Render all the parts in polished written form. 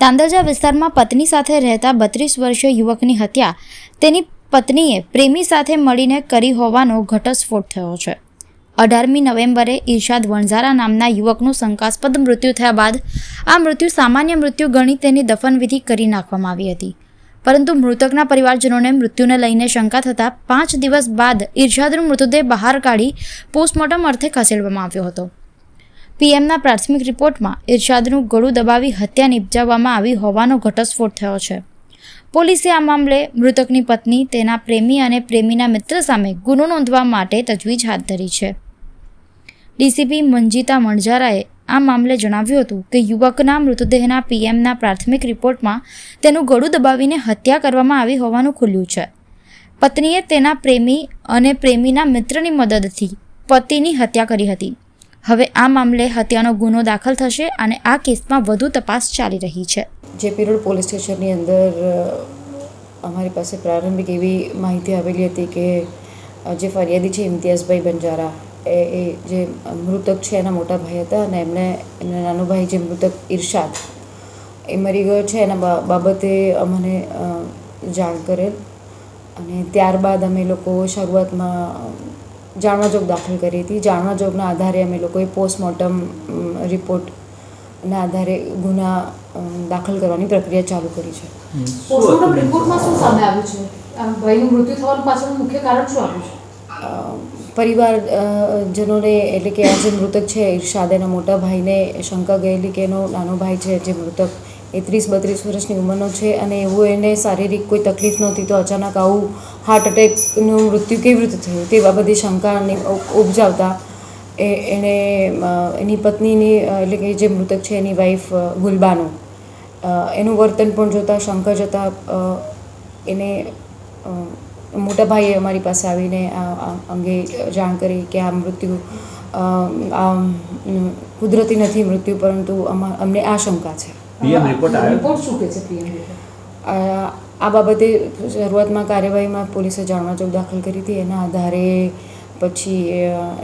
તાંદરજા વિસ્તારમાં પત્ની સાથે રહેતા 32 વર્ષીય યુવકની હત્યા તેની પત્નીએ પ્રેમી સાથે મળીને કરી હોવાનો ઘટસ્ફોટ થયો છે। 18મી નવેમ્બરે ઇરશાદ વણઝારા નામના યુવકનું શંકાસ્પદ મૃત્યુ થયા બાદ આ મૃત્યુ સામાન્ય મૃત્યુ ગણી તેની દફનવિધિ કરી નાખવામાં આવી હતી, પરંતુ મૃતકના પરિવારજનોને મૃત્યુને લઈને શંકા થતાં 5 દિવસ બાદ ઇરશાદનો મૃતદેહ બહાર કાઢી પોસ્ટમોર્ટમ અર્થે ખસેડવામાં આવ્યો હતો। પીએમના પ્રાથમિક રિપોર્ટમાં ઇરશાદનું ગળું દબાવી હત્યા નિપજાવવામાં આવી હોવાનો ઘટસ્ફોટ થયો છે। પોલીસે આ મામલે મૃતકની પત્ની, તેના પ્રેમી અને પ્રેમીના મિત્ર સામે ગુનો નોંધવા માટે તજવીજ હાથ ધરી છે। ડીસીપી મંજીતા વણઝારાએ આ મામલે જણાવ્યું હતું કે યુવકના મૃતદેહના પીએમના પ્રાથમિક રિપોર્ટમાં તેનું ગળું દબાવીને હત્યા કરવામાં આવી હોવાનું ખુલ્યું છે। પત્નીએ તેના પ્રેમી અને પ્રેમીના મિત્રની મદદથી પતિની હત્યા કરી હતી। હવે આ મામલે હત્યાનો ગુનો દાખલ થશે અને આ કેસમાં વધુ તપાસ ચાલી રહી છે। જેપી રોડ પોલીસ સ્ટેશનની અંદર અમારી પાસે પ્રારંભિક એવી માહિતી આવેલી હતી કે જે ફરિયાદી છે ઇમ્તિયાઝભાઈ બંજારા એ જે મૃતક છે એના મોટા ભાઈ હતા અને એમના નાનો ભાઈ જે મૃતક ઇરશાદ એ મરી ગયો છે એના બાબતે અમને જાણ કરેલ અને ત્યારબાદ અમે લોકો શરૂઆતમાં જાણવાજોગ દાખલ કરી હતી। જાણવાજોગના આધારે અમે લોકોએ પોસ્ટમોર્ટમ રિપોર્ટના આધારે ગુના દાખલ કરવાની પ્રક્રિયા ચાલુ કરી છે। પોસ્ટમોર્ટમ રિપોર્ટમાં શું સામે આવ્યું છે? ભાઈનું મૃત્યુ થવાનું પાછળનું મુખ્ય કારણ શું આવ્યું છે? પરિવારજનોને એટલે કે આ જે મૃતક છે ઇરશાદ એના મોટા ભાઈને શંકા ગયેલી કે એનો નાનો ભાઈ છે જે મૃતક એ 30-32 વર્ષની ઉંમરનો છે અને એવું એને શારીરિક કોઈ તકલીફ નહોતી, તો અચાનક આવું હાર્ટ એટેકનું મૃત્યુ કેવી રીતે થયું તે બાબતે શંકા ઉપજાવતા એણે એની પત્નીની એટલે કે જે મૃતક છે એની વાઈફ ગુલબાનો એનું વર્તન પણ જોતાં શંકા જતાં એને મોટા ભાઈએ અમારી પાસે આવીને આ અંગે જાણ કરી કે આ મૃત્યુ કુદરતી નથી મૃત્યુ, પરંતુ અમને આ શંકા છે। રિપોર્ટ શું કહે છે પીએમ રિપોર્ટ? આ બાબતે શરૂઆતમાં કાર્યવાહીમાં પોલીસે જાણવાજોગ દાખલ કરી હતી, એના આધારે પછી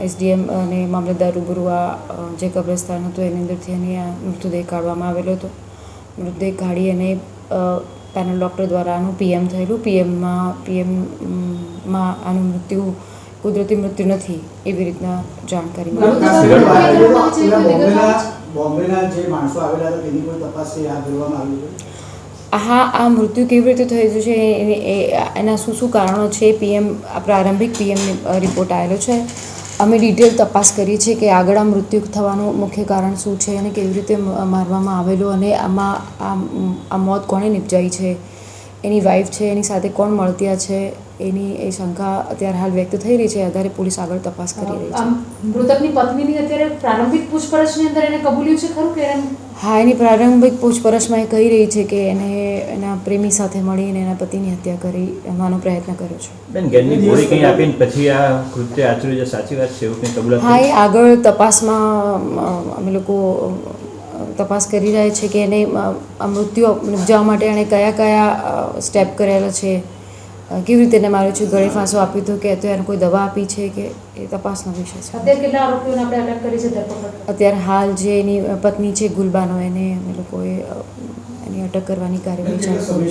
એસડીએમ અને મામલતદાર રૂબરૂ આ જે કબ્રસ્તાન હતું એની અંદરથી એને આ મૃતદેહ કાઢવામાં આવેલો હતો। મૃતદેહ કાઢી અને પેનલ ડૉક્ટર દ્વારા આનું પીએમ થયેલું। પીએમમાં આનું મૃત્યુ કુદરતી મૃત્યુ નથી એવી રીતના જાણકારી હા, આ મૃત્યુ કેવી રીતે થયું છે એના શું કારણો છે પ્રારંભિક પીએમ રિપોર્ટ આવેલો છે। અમે ડિટેલ તપાસ કરી છે કે આગળ આ મૃત્યુ થવાનું મુખ્ય કારણ શું છે અને કેવી રીતે મારવામાં આવેલું અને આમાં આ મોત કોણે નિપજાઈ છે, એની વાઈફ છે એની સાથે કોણ મળતિયા છે એની એ શંકા અત્યારે હાલ વ્યક્ત થઈ રહી છે। આધારે પોલીસ આગળ તપાસ કરી રહી છે। મૃતકની પત્નીની અત્યારે પ્રારંભિક પૂછપરછની અંદર એને કબૂલ્યું છે ખરું કે? હા, એની પ્રારંભિક પૂછપરછમાં એ કહી રહી છે કે એને એના પ્રેમી સાથે મળીને એના પતિની હત્યા કરી એવાનો પ્રયત્ન કર્યો છે। બેન, ગેરની ગોળી કંઈ આપીને પછી આ કૃત્ય આચર્યું છે, સાચી વાત છે એવું કંઈ કબૂલાત? હા, એ આગળ તપાસમાં અમે લોકો તપાસ કરી રહ્યા છે કે એને આ મૃત્યુ નિપજાવવા માટે એણે કયા સ્ટેપ કરેલા છે, કેવી રીતે એને માર્યો છે, ગળે ફાંસો આપ્યો હતો કે અત્યારે કોઈ દવા આપી છે કે એ તપાસનો વિષય છે। અત્યારે કેટલા આરોપીઓને આપણે અટક કરી છે ધરપકડ? અત્યારે હાલ જે એની પત્ની છે ગુલબાનો એને અમે લોકોએ એની અટક કરવાની કાર્યવાહી ચાલુ કરી છે।